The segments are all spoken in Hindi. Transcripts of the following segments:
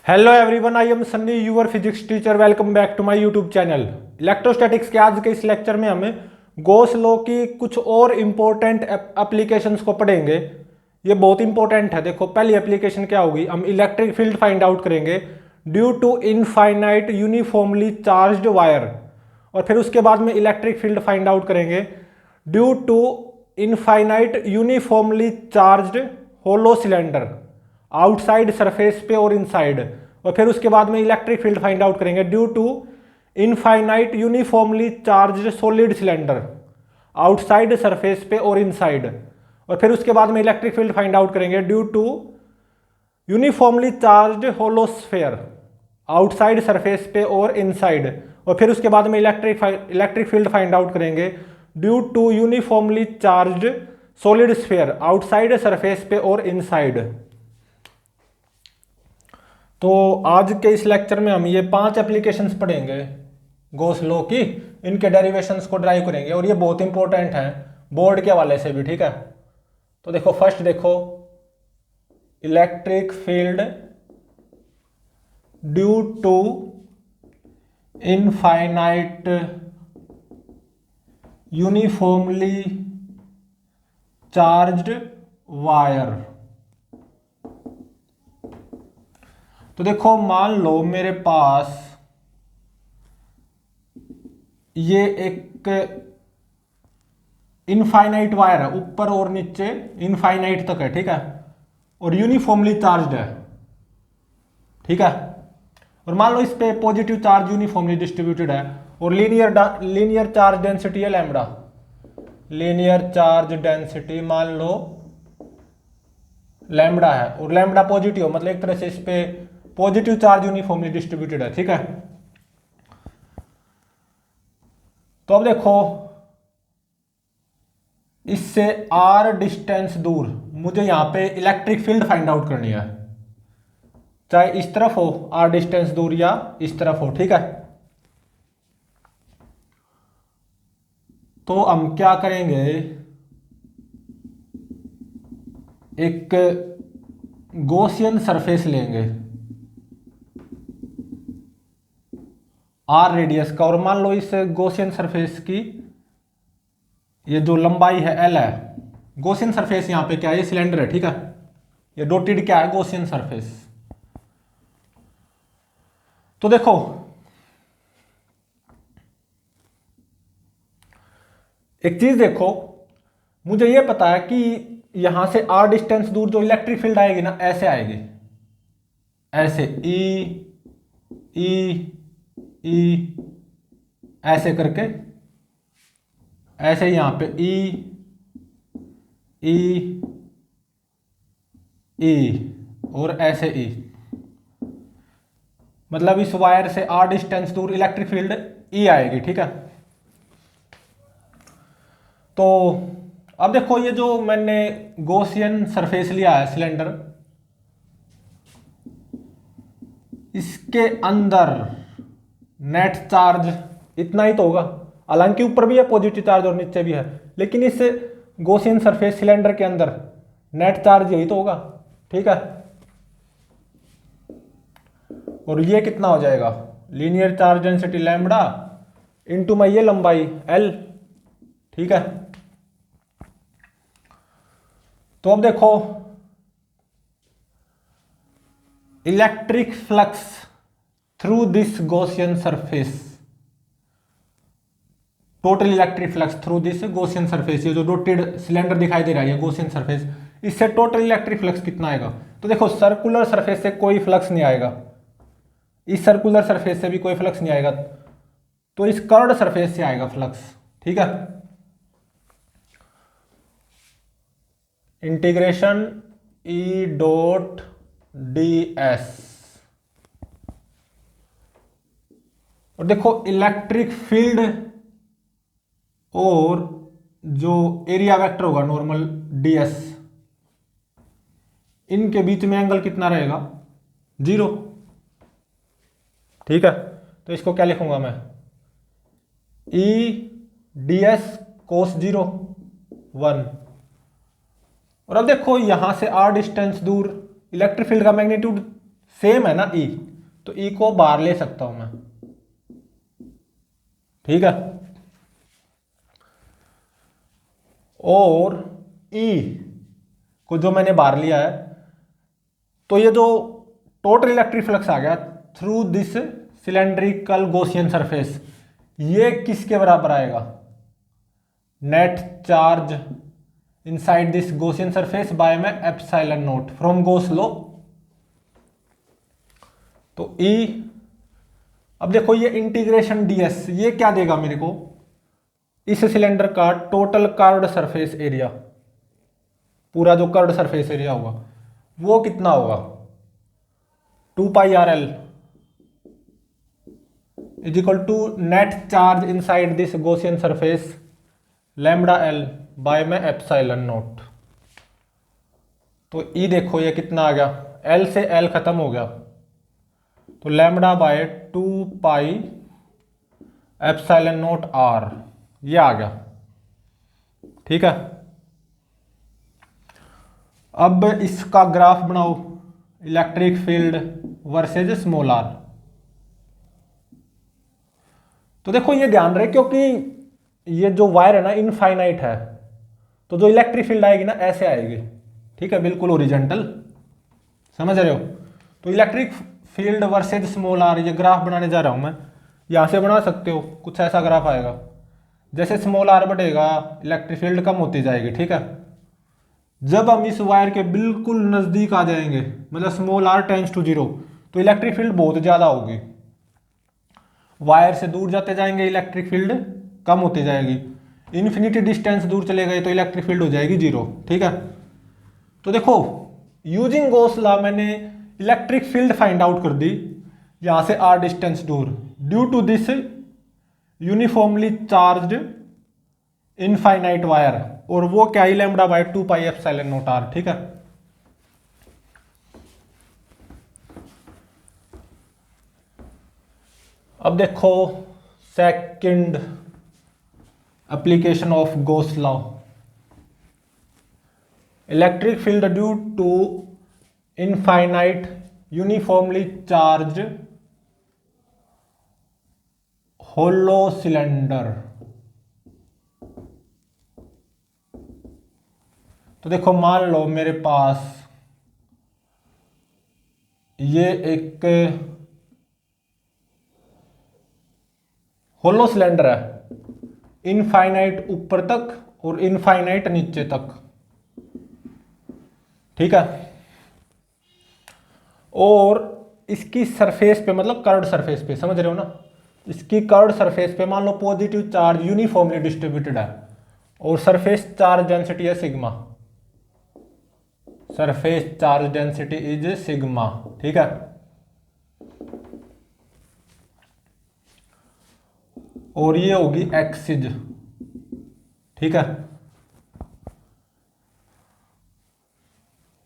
Hello everyone, I am Sunny, your physics teacher. Welcome back to my YouTube channel. Electrostatics के आज के इस लेक्चर में हमें गॉस लॉ की कुछ और इम्पोर्टेंट एप्लीकेशंस को पढ़ेंगे। ये बहुत इंपॉर्टेंट है। देखो, पहली एप्लीकेशन क्या होगी, हम इलेक्ट्रिक फील्ड फाइंड आउट करेंगे due to infinite uniformly charged wire. और फिर उसके बाद में इलेक्ट्रिक फील्ड फाइंड आउट करेंगे due to infinite uniformly charged hollow cylinder outside surface पे और इनसाइड। और फिर उसके बाद में इलेक्ट्रिक फील्ड फाइंड आउट करेंगे due to infinite uniformly charged solid cylinder outside surface पे और इनसाइड। और फिर उसके बाद में इलेक्ट्रिक फील्ड फाइंड आउट करेंगे due to uniformly charged hollow sphere outside surface पे और इनसाइड। और फिर उसके बाद में इलेक्ट्रिक फील्ड फाइंड आउट करेंगे due to uniformly charged solid sphere outside surface पे और इनसाइड। तो आज के इस लेक्चर में हम ये 5 एप्लीकेशंस पढ़ेंगे गॉस लॉ की। इनके डेरिवेशंस को ड्राइव करेंगे और ये बहुत इंपॉर्टेंट है बोर्ड के हवाले से भी, ठीक है। तो देखो, फर्स्ट देखो, electric field due to infinite uniformly charged wire. तो देखो, मान लो मेरे पास ये एक इनफाइनाइट वायर है, ऊपर और नीचे इनफाइनाइट तक है, ठीक है, और यूनिफॉर्मली चार्ज्ड है, ठीक है। और मान लो इस पे पॉजिटिव चार्ज यूनिफॉर्मली डिस्ट्रीब्यूटेड है और लीनियर चार्ज डेंसिटी है लैम्बडा। लीनियर चार्ज डेंसिटी मान लो लैम्बडा है और लैम्बडा पॉजिटिव, मतलब एक तरह से इस पे पॉजिटिव चार्ज यूनिफॉर्मली डिस्ट्रीब्यूटेड है, ठीक है। तो अब देखो, इससे r डिस्टेंस दूर मुझे यहां पे इलेक्ट्रिक फील्ड फाइंड आउट करनी है, चाहे इस तरफ हो r डिस्टेंस दूर या इस तरफ हो, ठीक है। तो हम क्या करेंगे, एक गॉसियन सरफेस लेंगे r रेडियस का, और मान लो इस गॉसियन सरफेस की ये जो लंबाई है l है। गॉसियन सरफेस यहां पे क्या है, ये सिलेंडर है, ठीक है। ये डॉटेड क्या है, गॉसियन सरफेस। तो देखो, एक चीज देखो, मुझे ये पता है कि यहां से r डिस्टेंस दूर जो इलेक्ट्रिक फील्ड आएगी ना, ऐसे आएगी, ऐसे ई ऐसे करके, ऐसे यहां पे ई और ऐसे ई, मतलब इस वायर से r डिस्टेंस दूर इलेक्ट्रिक फील्ड ई आएगी, ठीक है। तो अब देखो, ये जो मैंने गॉसियन सरफेस लिया है सिलेंडर, इसके अंदर नेट चार्ज इतना ही तो होगा। हालांकि ऊपर भी है पॉजिटिव चार्ज और नीचे भी है, लेकिन इस गॉसियन सरफेस सिलेंडर के अंदर नेट चार्ज यही तो होगा, ठीक है। और ये कितना हो जाएगा, linear charge density lambda into में ये लंबाई l, ठीक है। तो अब देखो, electric flux through this Gaussian surface, total electric flux through this Gaussian surface, ये जो डॉटेड सिलेंडर दिखाई दे रहा है ये गॉसियन सरफेस, इससे टोटल इलेक्ट्रिक फ्लक्स कितना आएगा। तो देखो, सर्कुलर सरफेस से कोई फ्लक्स नहीं आएगा, इस सर्कुलर सरफेस से भी कोई फ्लक्स नहीं आएगा, तो इस कर्व्ड सरफेस से आएगा फ्लक्स, ठीक है। Integration E dot D S. और देखो, इलेक्ट्रिक फील्ड और जो एरिया वेक्टर होगा नॉर्मल ds, इनके बीच में एंगल कितना रहेगा, 0, ठीक है। तो इसको क्या लिखूंगा मैं, ई ds cos 0 1। और अब देखो, यहां से r डिस्टेंस दूर इलेक्ट्रिक फील्ड का मैग्नीट्यूड सेम है ना ई, तो ई को बाहर ले सकता हूं मैं, ठीक है। और ई को जो मैंने बाहर लिया है, तो ये जो टोटल इलेक्ट्रिक फ्लक्स आ गया through this cylindrical Gaussian surface, ये किसके बराबर आएगा, net charge inside this Gaussian surface by में epsilon naught from Gauss law. तो ई, अब देखो ये इंटीग्रेशन डीएस ये क्या देगा मेरे को, इस सिलेंडर का टोटल कर्व्ड सरफेस एरिया, पूरा जो कर्व्ड सरफेस एरिया होगा वो कितना होगा, 2πRL is equal to net charge inside this Gaussian surface lambda L by में एप्सिलॉन नॉट। तो ई देखो ये कितना आ गया, एल से एल खत्म हो गया, तो lambda by 2π epsilon naught R, ये आ गया, ठीक है। अब इसका ग्राफ बनाओ, electric field versus small R. तो देखो ये ध्यान रहे, क्योंकि ये जो वायर है ना इनफाइनाइट है, तो जो इलेक्ट्रिक फील्ड आएगी ना ऐसे आएगी, ठीक है, बिल्कुल ओरिजेंटल, समझ रहे हो। तो electric field versus small are, ये ग्राफ बनाने जा रहा हूं मैं, यहां से बना सकते हो, कुछ ऐसा ग्राफ आएगा, जैसे स्मॉल आर बढ़ेगा इलेक्ट्रिक फील्ड कम होती जाएगी, ठीक है। जब हम इस वायर के बिल्कुल नजदीक आ जाएंगे, मतलब स्मॉल आर टेंड्स टू 0, तो इलेक्ट्रिक फील्ड बहुत ज्यादा होगी, वायर से दूर जाते जाएंगे इलेक्ट्रिक फील्ड कम होती जाएगी, इन्फिनिटी डिस्टेंस दूर चले गए तो इलेक्ट्रिक फील्ड हो जाएगी 0, ठीक है। तो देखो यूजिंग गॉस लॉ मैंने इलेक्ट्रिक फील्ड फाइंड आउट कर दी यहां से r डिस्टेंस दूर, due to this uniformly charged infinite wire, और वो क्या ही lambda by 2π epsilon naught R, ठीक है। अब देखो second application of Gauss law, electric field due to infinite uniformly charged hollow cylinder. तो देखो मान लो मेरे पास ये एक होलो सिलेंडर है, इनफाइनाइट ऊपर तक और इनफाइनाइट नीचे तक, ठीक है। और इसकी सरफेस पे, मतलब कर्व्ड सरफेस पे, समझ रहे हो ना, इसकी कर्व्ड सरफेस पे मान लो पॉजिटिव चार्ज यूनिफॉर्मली डिस्ट्रीब्यूटेड है, और सरफेस चार्ज डेंसिटी है sigma, surface charge density is sigma, ठीक है। और ये होगी एक्सिज, ठीक है।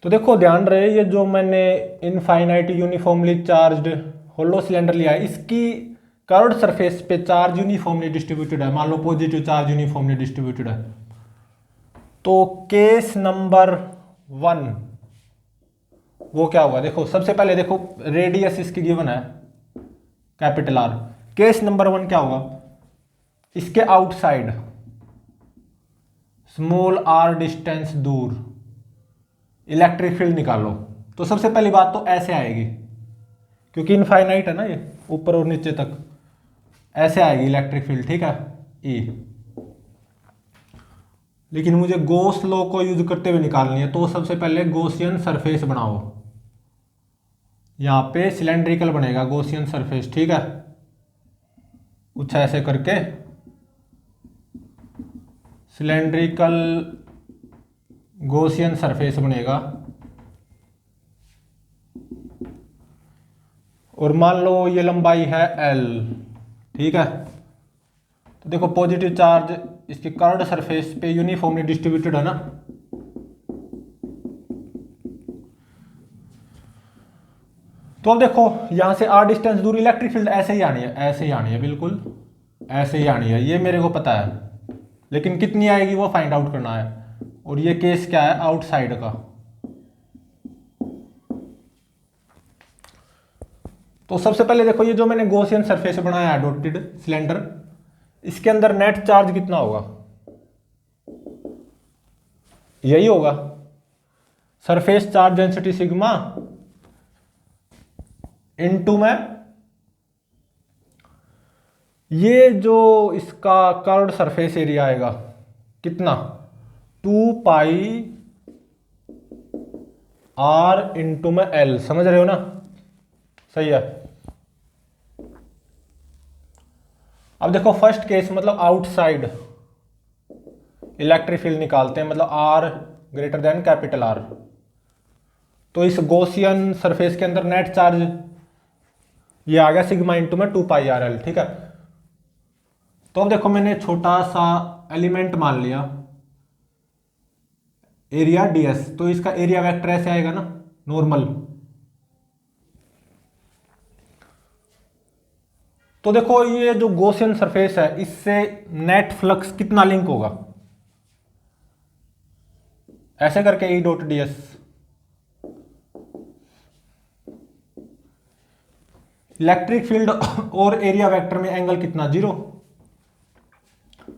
तो देखो ध्यान रहे, ये जो मैंने infinite uniformly charged hollow cylinder लिया है, इसकी कर्व्ड सरफेस पे चार्ज यूनिफॉर्मली डिस्ट्रीब्यूटेड है, मान लो पॉजिटिव चार्ज यूनिफॉर्मली डिस्ट्रीब्यूटेड है। तो केस नंबर 1 वो क्या होगा, देखो सबसे पहले देखो रेडियस इसकी गिवन है कैपिटल आर, केस नंबर 1 क्या होगा, इसके आउटसाइड स्मॉल आर डिस्टेंस दूर इलेक्ट्रिक फील्ड निकालो। तो सबसे पहली बात तो ऐसे आएगी, क्योंकि इनफाइनाइट है ना ये, ऊपर और नीचे तक ऐसे आएगी इलेक्ट्रिक फील्ड, ठीक है, ई। लेकिन मुझे गॉस लॉ को यूज करते हुए निकालनी है, तो सबसे पहले गॉसियन सरफेस बनाओ, यहां पे सिलेंड्रिकल बनेगा गॉसियन सरफेस, ठीक है, कुछ ऐसे करके सिलेंड्रिकल गॉसियन सरफेस बनेगा। और मान लो ये लंबाई है L, ठीक है। तो देखो पॉजिटिव चार्ज इसकी कर्व्ड सरफेस पे यूनिफॉर्मली डिस्ट्रीब्यूटेड है ना, तो अब देखो यहां से r डिस्टेंस दूर इलेक्ट्रिक फील्ड ऐसे ही आनी है, ऐसे ही आनी है, बिल्कुल ऐसे ही आनी है, ये मेरे को पता है, लेकिन कितनी आएगी वो फाइंड आउट करना है। और ये केस क्या है, आउटसाइड का। तो सबसे पहले देखो, ये जो मैंने गॉसियन सरफेस बनाया है डॉटेड सिलेंडर, इसके अंदर नेट चार्ज कितना होगा? यही होगा surface charge density sigma into में ये जो इसका कर्व्ड सरफेस एरिया आएगा कितना, 2 पाई आर इंटू में एल। समझ रहे हो ना? सही है। अब देखो फर्स्ट केस मतलब आउटसाइड इलेक्ट्रिक फील्ड निकालते हैं, मतलब r greater than capital R. तो इस गॉसियन सरफेस के अंदर नेट चार्ज ये आ गया सिग्मा इंटू में 2 पाई आर एल। ठीक है, तो अब देखो मैंने छोटा सा एलिमेंट मान लिया एरिया ds, तो इसका एरिया वेक्टर ऐसे आएगा ना, नॉर्मल। तो देखो ये जो गॉसियन सरफेस है इससे नेट फ्लक्स कितना लिंक होगा, ऐसे करके E dot ds। Electric field और एरिया वेक्टर में एंगल कितना, 0,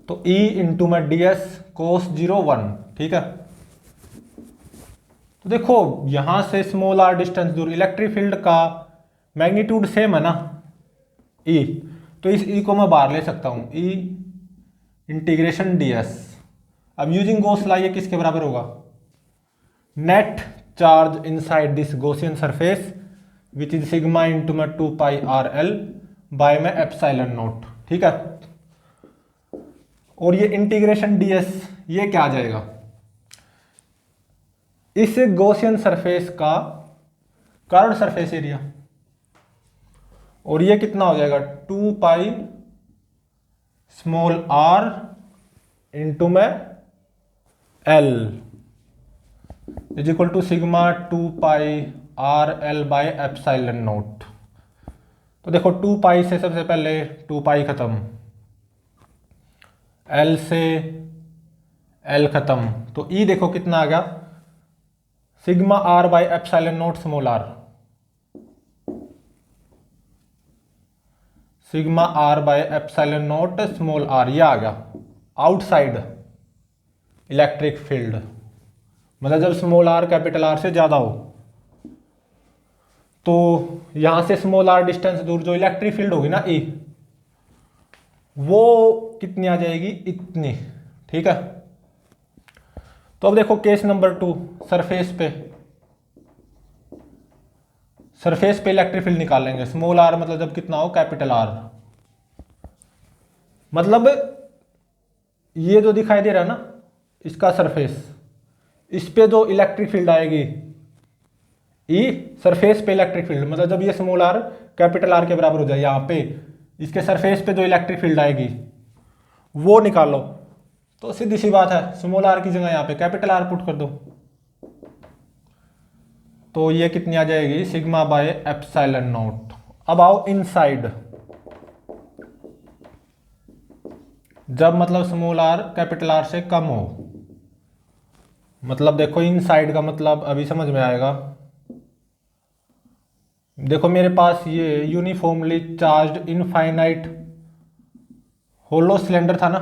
तो E इंटू में ds cos 0 1। ठीक है, तो देखो यहां से स्मॉल r डिस्टेंस दूर इलेक्ट्रिक फील्ड का मैग्नीट्यूड सेम है ना E, तो इस E को मैं बाहर ले सकता हूं, E इंटीग्रेशन ds। अब यूजिंग गॉस लॉ ये किसके बराबर होगा, net charge inside this Gaussian surface which is sigma into में 2 पाई आर एल बाय में एप्सिलॉन नॉट। ठीक है, और ये इंटीग्रेशन ds ये क्या आ जाएगा, इस गॉसियन सरफेस का कर्व्ड सरफेस एरिया, और ये कितना हो जाएगा 2 पाई स्मॉल r इंटू में l is equal to sigma 2 pi r L by epsilon naught. तो देखो 2 पाई से सबसे पहले 2 पाई खत्म, l से l खत्म, तो E देखो कितना आ गया, sigma r bye epsilon naught small r, sigma r bye epsilon naught small r, ये आ गया आउटसाइड इलेक्ट्रिक फील्ड, मतलब जब स्मॉल r कैपिटल R से ज्यादा हो। तो यहां से स्मॉल r डिस्टेंस दूर जो इलेक्ट्रिक फील्ड होगी ना E, वो कितनी आ जाएगी, इतनी। ठीक है, तो अब देखो केस नंबर 2, सरफेस पे इलेक्ट्रिक फील्ड निकालेंगे, स्मॉल r मतलब जब कितना हो, कैपिटल R। मतलब ये जो दिखाई दे रहा है ना इसका सरफेस, इस पे जो इलेक्ट्रिक फील्ड आएगी E, सरफेस पे इलेक्ट्रिक फील्ड, मतलब जब ये स्मॉल r कैपिटल R के बराबर हो जाए, यहाँ पे इसके सरफेस पे जो इलेक्ट्रिक फील्ड आएगी वो निकालो। तो सीधी सी बात है, स्मॉल r की जगह यहाँ पे कैपिटल R पुट कर दो, तो ये कितनी आ जाएगी, सिग्मा बाय एप्सिलॉन नॉट। अब आओ इनसाइड, जब मतलब स्मॉल r कैपिटल R से कम हो, मतलब देखो इनसाइड का मतलब अभी समझ में आएगा। देखो मेरे पास ये uniformly charged infinite hollow cylinder था ना,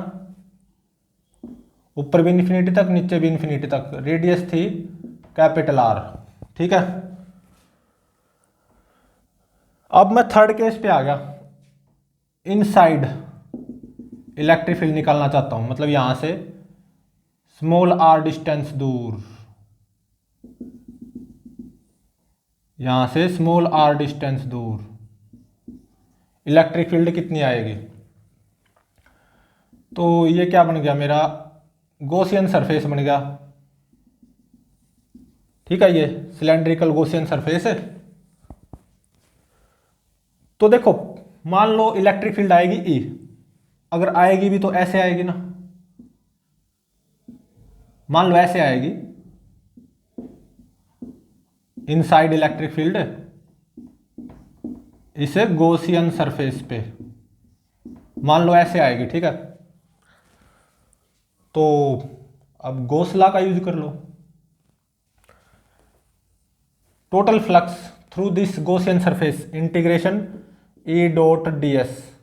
ऊपर भी इन्फिनिटी तक नीचे भी इन्फिनिटी तक, रेडियस थी कैपिटल R। ठीक है, अब मैं थर्ड केस पे आ गया, इनसाइड इलेक्ट्रिक फील्ड निकालना चाहता हूं, मतलब यहां से स्मॉल r डिस्टेंस दूर, यहां से स्मॉल r डिस्टेंस दूर इलेक्ट्रिक फील्ड कितनी आएगी। तो ये क्या बन गया, मेरा गॉसियन सरफेस बन गया। ठीक है, ये सिलेंड्रिकल गॉसियन सरफेस है। तो देखो मान लो इलेक्ट्रिक फील्ड आएगी E, अगर आएगी भी तो ऐसे आएगी ना, मान लो ऐसे आएगी इनसाइड इलेक्ट्रिक फील्ड इसे गॉसियन सरफेस पे, मान लो ऐसे आएगी। ठीक है, तो अब गॉस लॉ का यूज कर लो, total flux through this Gaussian surface integration E dot D S,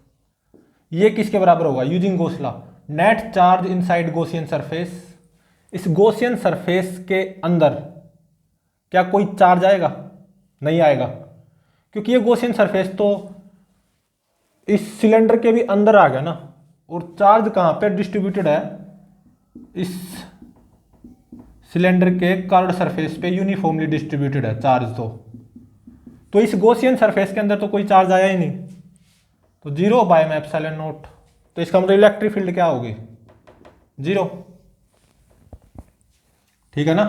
ये किसके बराबर होगा? Using Gauss law, net charge inside Gaussian surface. इस गॉसियन सरफेस के अंदर क्या कोई चार्ज आएगा? नहीं आएगा, क्योंकि ये गॉसियन सरफेस तो इस सिलेंडर के भी अंदर आ गया ना, और चार्ज कहाँ पे डिस्ट्रीब्यूटेड है? इस सिलेंडर के कर्व्ड सरफेस पे यूनिफॉर्मली डिस्ट्रीब्यूटेड है चार्ज। तो इस गॉसियन सरफेस के अंदर तो कोई चार्ज आया ही नहीं, तो 0 बाय में एप्सिलॉन नॉट। तो इसका मतलब इलेक्ट्रिक फील्ड क्या होगी? 0। ठीक है ना?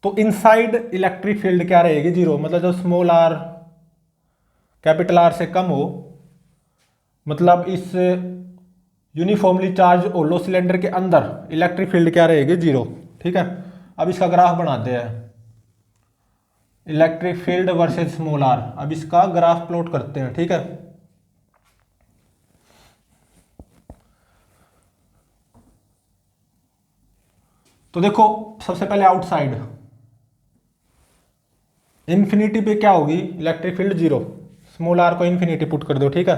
तो इनसाइड इलेक्ट्रिक फील्ड क्या रहेगी? 0। मतलब जब स्मॉल आर कैपिटल आर से कम हो, मतलब इस यूनिफॉर्मली चार्ज ओलो सिलेंडर के अंदर इलेक्ट्रिक फील्ड क्या रहेगी? 0। ठीक है, अब इसका ग्राफ बनाते हैं, electric field versus small r. अब इसका ग्राफ प्लॉट करते हैं। ठीक है, तो देखो सबसे पहले आउटसाइड इन्फिनिटी पे क्या होगी? Electric field 0। स्मॉल आर को इन्फिनिटी पुट कर दो। ठीक है,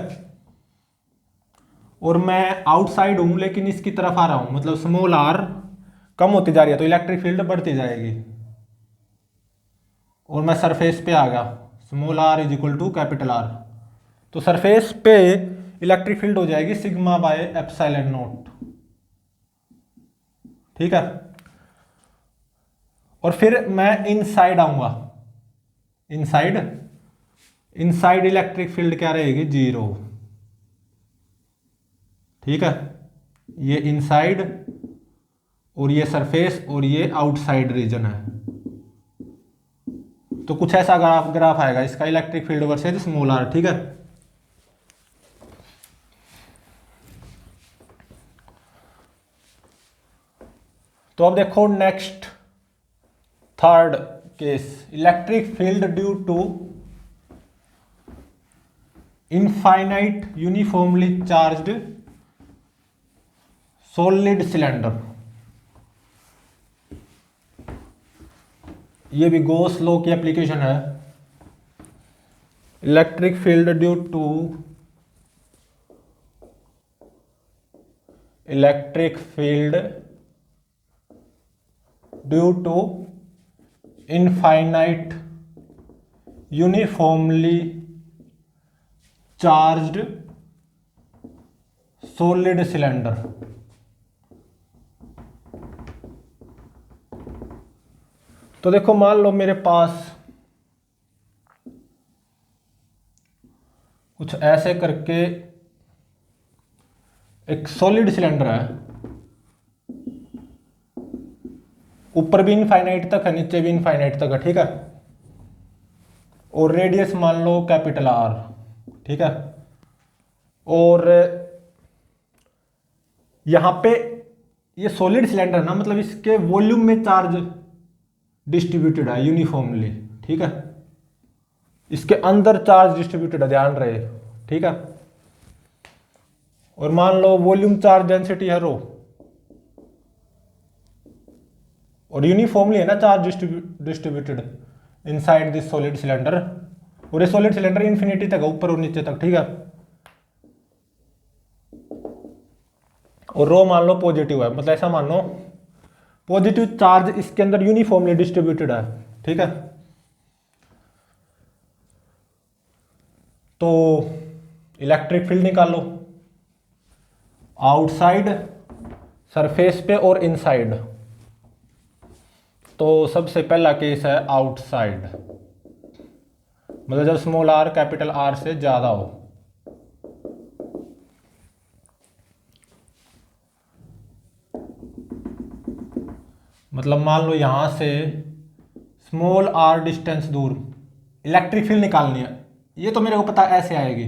और मैं आउटसाइड हूं लेकिन इसकी तरफ आ रहा हूं, मतलब स्मॉल आर कम होती जा रही है तो इलेक्ट्रिक फील्ड बढ़ती जाएगी, और मैं सरफेस पे आ गया, small are is equal to capital R. तो सरफेस पे इलेक्ट्रिक फील्ड हो जाएगी सिग्मा बाय एप्सिलॉन नॉट। ठीक है, और फिर मैं इनसाइड आऊंगा, इनसाइड इलेक्ट्रिक फील्ड क्या रहेगी? 0। ठीक है, ये इनसाइड और ये सरफेस और ये आउटसाइड रीजन है। तो कुछ ऐसा ग्राफ आएगा इसका, electric field versus small r. ठीक है, तो अब देखो next third case, electric field due to infinite uniformly charged solid cylinder. ये भी गॉस लॉ की एप्लीकेशन है। Electric field due to infinite uniformly charged solid cylinder. तो देखो मान लो मेरे पास कुछ ऐसे करके एक सॉलिड सिलेंडर है, ऊपर भी इनफाइनाइट तक है, नीचे भी इनफाइनाइट तक है। ठीक है, और रेडियस मान लो कैपिटल आर। ठीक है, और यहां पे ये सॉलिड सिलेंडर है ना, मतलब इसके वॉल्यूम में चार्ज डिस्ट्रीब्यूटेड है यूनिफॉर्मली। ठीक है, इसके अंदर चार्ज डिस्ट्रीब्यूटेड है, ध्यान रहे। ठीक है, और मान लो वॉल्यूम चार्ज डेंसिटी है रो, और यूनिफॉर्मली है ना charge distributed inside this solid cylinder, और ये सॉलिड सिलेंडर इन्फिनिटी तक है, ऊपर और नीचे तक। ठीक है, और रो मान लो पॉजिटिव है, मतलब ऐसा मान लो पॉजिटिव चार्ज इसके अंदर यूनिफॉर्मली डिस्ट्रीब्यूटेड है। ठीक है, तो इलेक्ट्रिक फील्ड निकालो आउटसाइड, सरफेस पे और इनसाइड। तो सबसे पहला केस है आउटसाइड, मतलब जब स्मॉल आर कैपिटल आर से ज्यादा हो। मतलब मान लो यहां से स्मॉल आर डिस्टेंस दूर इलेक्ट्रिक फील्ड निकालनी है। ये तो मेरे को पता ऐसे आएगी,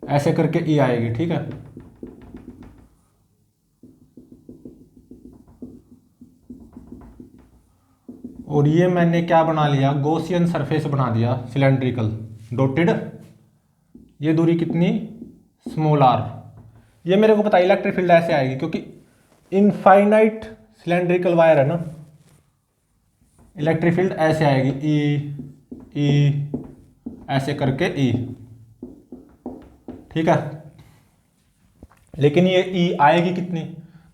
ऐसे करके ई आएगी। ठीक है, और ये मैंने क्या बना लिया? गॉसियन सरफेस बना दिया सिलेंड्रिकल डॉटेड। ये दूरी कितनी? Small are. ये मेरे को पता इलेक्ट्रिक फील्ड ऐसे आएगी, क्योंकि इनफाइनाइट सिलेंड्रिकल वायर है ना, इलेक्ट्रिक फील्ड ऐसे आएगी, ई ई ऐसे करके ई, ठीक है। लेकिन ये ई आएगी कितनी,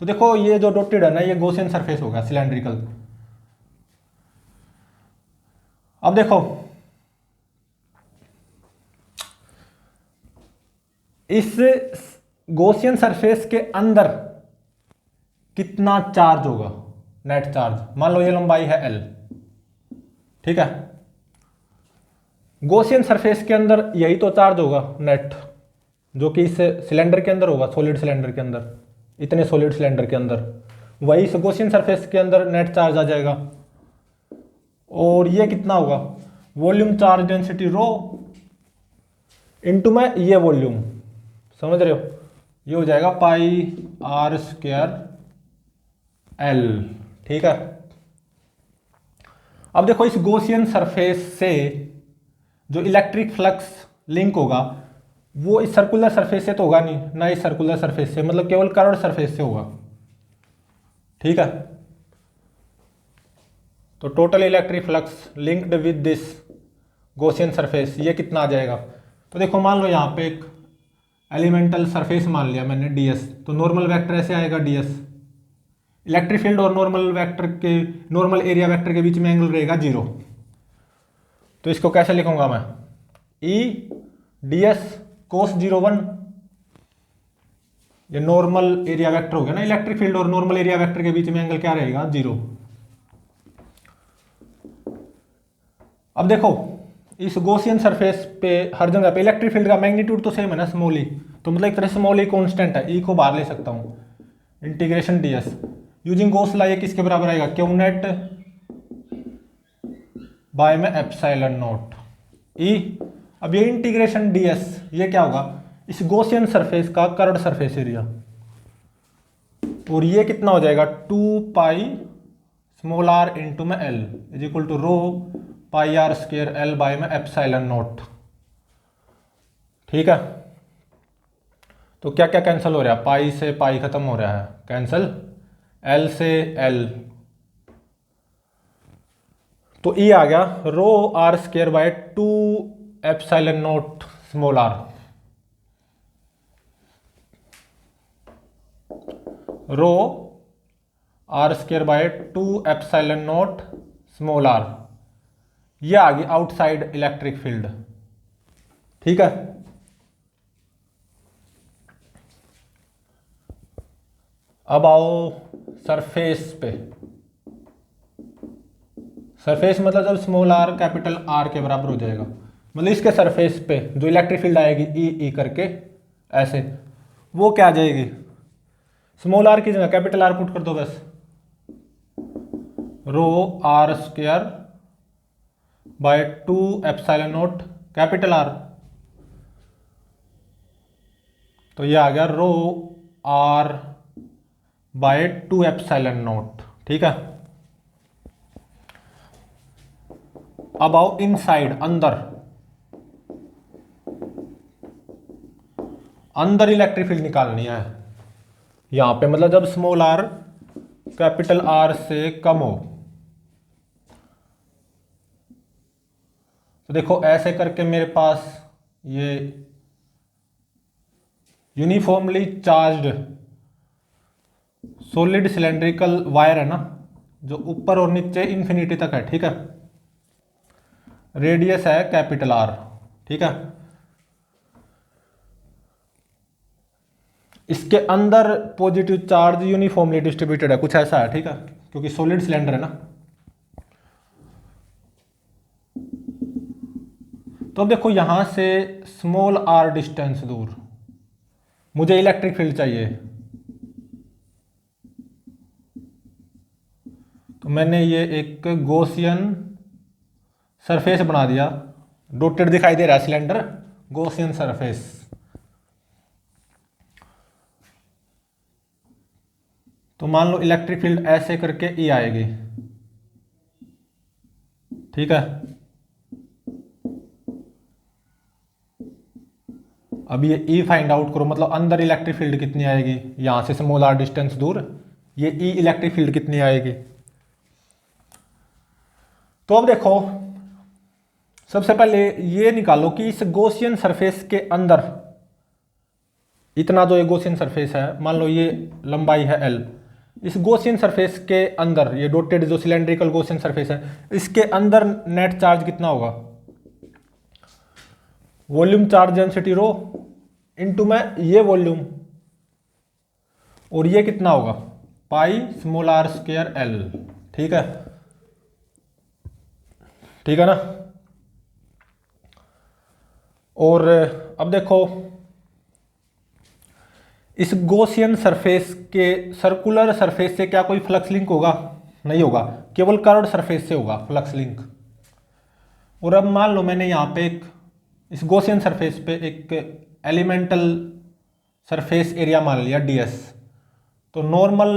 तो देखो ये जो डॉटेड है ना, ये गॉसियन सरफेस होगा सिलेंड्रिकल। अब देखो इस गॉसियन सरफेस के अंदर कितना चार्ज होगा, नेट चार्ज। मान लो ये लंबाई है एल, ठीक है। गॉसियन सरफेस के अंदर यही तो चार्ज होगा नेट, जो कि इस सिलेंडर के अंदर होगा, सॉलिड सिलेंडर के अंदर, इतने सॉलिड सिलेंडर के अंदर, वही इस गॉसियन सरफेस के अंदर नेट चार्ज आ जाएगा। और ये कितना होगा, volume charge density rho into में ये वॉल्यूम, समझ रहे हो, ये हो जाएगा पाई आर स्क्वायर एल, ठीक है। अब देखो इस गॉसियन सरफेस से जो इलेक्ट्रिक फ्लक्स लिंक होगा वो इस सर्कुलर सरफेस से तो होगा नहीं, ना इस सर्कुलर सरफेस से, मतलब केवल कर्व्ड सरफेस से होगा, ठीक है। तो total electric flux linked with this Gaussian surface ये कितना आ जाएगा। तो देखो मान लो यहाँ पे एक एलिमेंटल सरफेस मान लिया मैंने ds, तो नॉर्मल वेक्टर ऐसे आएगा ds। इलेक्ट्रिक फील्ड और नॉर्मल वेक्टर के, नॉर्मल एरिया वेक्टर के बीच में एंगल रहेगा 0। तो इसको कैसे लिखूंगा मैं, ई ds cos 01, ये नॉर्मल एरिया वेक्टर हो गया ना, इलेक्ट्रिक फील्ड और नॉर्मल एरिया वेक्टर के बीच में एंगल क्या रहेगा, 0। अब देखो इस गॉसियन सरफेस पे हर जगह पे इलेक्ट्रिक फील्ड का मैग्नीट्यूड तो सेम है ना, स्मॉल ई, तो मतलब एक तरह से स्मॉल ई कांस्टेंट है, ई को बाहर ले सकता हूँ, integration ds using Gauss law ये किसके बराबर आएगा, क्यू नेट बाय में एप्सिलॉन नॉट ई। अब ये इंटीग्रेशन ds ये क्या होगा, इस गॉसियन सरफेस का कर्व्ड सरफेस एरिया, और ये कितना हो जाएगा 2 पाई स्मॉल r इंटू में l is equal to rho pi r square L by में एप्सिलॉन नॉट, ठीक है। तो क्या क्या कैंसिल हो रहा है, पाई से पाई खत्म हो रहा है कैंसिल, एल से एल, तो ई आ गया rho R square by 2 epsilon naught small R, rho R square by 2 epsilon naught small are, ये आ गई आउटसाइड इलेक्ट्रिक फील्ड, ठीक है। अब आओ सरफेस पे, सरफेस मतलब जब स्मॉल आर कैपिटल आर के बराबर हो जाएगा, मतलब इसके सरफेस पे जो इलेक्ट्रिक फील्ड आएगी ई ई करके ऐसे, वो क्या आ जाएगी, स्मॉल आर की जगह कैपिटल आर पुट कर दो बस, rho R square by 2 epsilon naught capital R, तो ये आ गया rho R by 2 epsilon naught, ठीक है। अब आओ इनसाइड, अंदर, अंदर इलेक्ट्रिक फील्ड निकालनी है यहां पे, मतलब जब स्मॉल आर कैपिटल आर से कम हो, तो देखो ऐसे करके मेरे पास ये uniformly charged solid cylindrical wire है ना, जो ऊपर और नीचे इंफिनिटी तक है, ठीक है। रेडियस है कैपिटल आर, ठीक है। इसके अंदर पॉजिटिव चार्ज यूनिफॉर्मली डिस्ट्रीब्यूटेड है, कुछ ऐसा है, ठीक है, क्योंकि सॉलिड सिलेंडर है ना। तो अब देखो यहां से स्मॉल आर डिस्टेंस दूर मुझे इलेक्ट्रिक फील्ड चाहिए, तो मैंने ये एक गॉसियन सरफेस बना दिया, डॉटेड दिखाई दे रहा है सिलेंडर, गॉसियन सरफेस। तो मान लो इलेक्ट्रिक फील्ड ऐसे करके ई आएगी, ठीक है। अब ये ई फाइंड आउट करो, मतलब अंदर इलेक्ट्रिक फील्ड कितनी आएगी, यहां से स्मॉल आर डिस्टेंस दूर ये ई इलेक्ट्रिक फील्ड कितनी आएगी। तो अब देखो, सबसे पहले ये निकालो कि इस गॉसियन सरफेस के अंदर इतना जो ये गॉसियन सरफेस है, मान लो ये लंबाई है L, इस गॉसियन सरफेस के अंदर ये डॉटेड जो सिलेंड्रिकल गॉसियन सरफेस है, इसके अंदर नेट चार्ज कितना होगा? Volume charge density rho into में ये वॉल्यूम, और ये कितना होगा? पाई स्मॉल r स्क्वायर L। ठीक है, ठीक है ना। और अब देखो, इस गॉसियन सरफेस के सर्कुलर सरफेस से क्या कोई फ्लक्स लिंक होगा? नहीं होगा, केवल कर्व्ड सरफेस से होगा फ्लक्स लिंक। और अब मान लो मैंने यहाँ पे इस गॉसियन सरफेस पे एक एलिमेंटल सरफेस एरिया मान लिया ds, तो नॉर्मल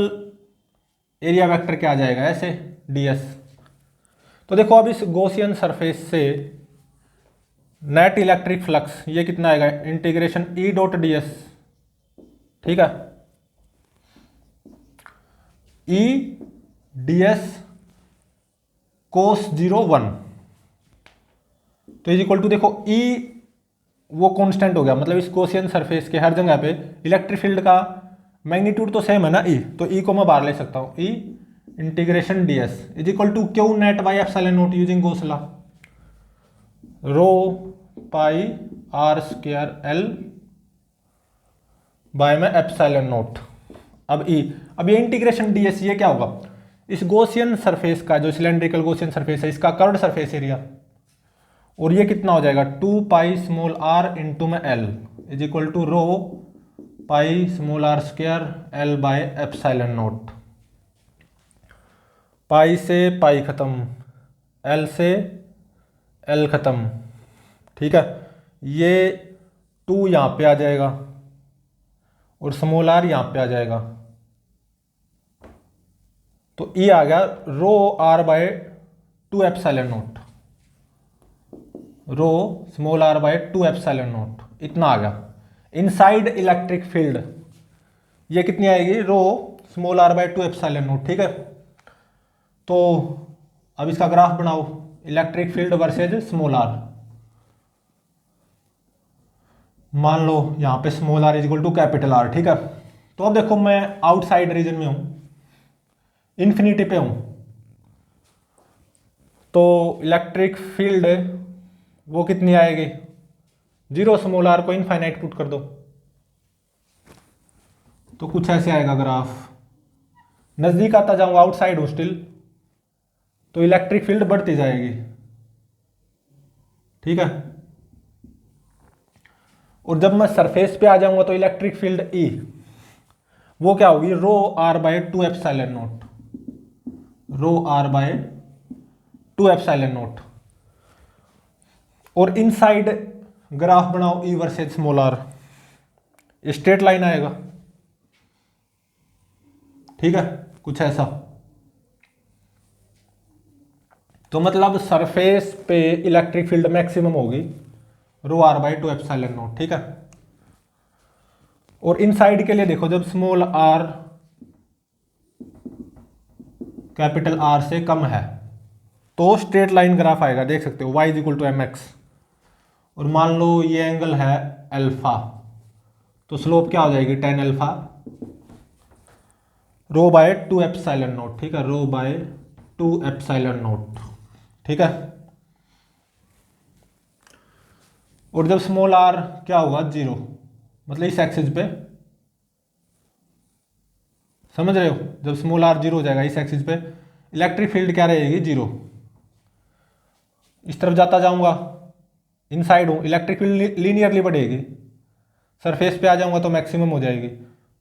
एरिया वेक्टर क्या आ जाएगा? ऐसे ds। तो देखो अब इस गॉसियन सरफेस से नेट इलेक्ट्रिक फ्लक्स ये कितना आएगा? Integration E dot ds। ठीक है, E ds cos 0 1, तो इज इक्वल टू, देखो E वो कांस्टेंट हो गया, मतलब इस गॉसियन सरफेस के हर जगह पे इलेक्ट्रिक फील्ड का मैग्नीट्यूड तो सेम है ना E, तो E को मैं बाहर ले सकता हूँ, E integration ds is equal to q net by epsilon naught using Gauss law, rho pi r square L by में एप्सिलॉन नॉट। अब अब ये इंटीग्रेशन ds ये क्या होगा? इस गॉसियन सरफेस का, जो सिलेंड्रिकल गॉसियन सरफेस है, इसका कर्व्ड सरफेस एरिया, और ये कितना हो जाएगा? 2 पाई स्मॉल r इंटू में L is equal to rho pi small r square L by epsilon naught. Pi से पाई खत्म, L से L खत्म। ठीक है, ये 2 यहाँ पे आ जाएगा और स्मॉल r यहाँ पे आ जाएगा, तो E आ गया rho r by 2 epsilon naught, rho small r by 2 epsilon naught, इतना आ गया। इनसाइड इलेक्ट्रिक फील्ड ये कितनी आएगी? Rho small r by 2 epsilon naught. ठीक है, तो अब इसका ग्राफ बनाओ, electric field versus small r। मान लो यहाँ पे small r is equal to capital R। ठीक है, तो अब देखो मैं आउटसाइड रीजन में हूं, इन्फिनिटी पे हूं, तो इलेक्ट्रिक फील्ड वो कितनी आएगी? 0, स्मॉल r को इनफाइनाइट पुट कर दो, तो कुछ ऐसे आएगा ग्राफ। नजदीक आता जाऊंगा, आउटसाइड हूं स्टिल, तो इलेक्ट्रिक फील्ड बढ़ती जाएगी। ठीक है, और जब मैं सरफेस पे आ जाऊंगा तो इलेक्ट्रिक फील्ड E वो क्या होगी? Rho r by 2 epsilon naught, rho r by 2 epsilon naught. और इनसाइड ग्राफ बनाओ E versus small r, straight line आएगा। ठीक है, कुछ ऐसा। तो मतलब सरफेस पे इलेक्ट्रिक फील्ड मैक्सिमम होगी rho r by 2 epsilon naught. ठीक है, और इनसाइड के लिए देखो, जब स्मॉल r कैपिटल R से कम है तो स्ट्रेट लाइन ग्राफ आएगा, देख सकते हो, y is equal to mx, और मान लो ये एंगल है अल्फा, तो स्लोप क्या हो जाएगी? tan alpha rho by 2 epsilon naught. ठीक है, रो बाय 2 एप्सिलॉन नॉट। ठीक है, और जब स्मॉल r क्या होगा? 0, मतलब इस एक्सिस पे, समझ रहे हो, जब स्मॉल r 0 हो जाएगा इस एक्सिस पे, इलेक्ट्रिक फील्ड क्या रहेगी? 0। इस तरफ जाता जाऊंगा, इनसाइड हूं, इलेक्ट्रिक फील्ड लीनियरली बढ़ेगी, सरफेस पे आ जाऊंगा तो मैक्सिमम हो जाएगी,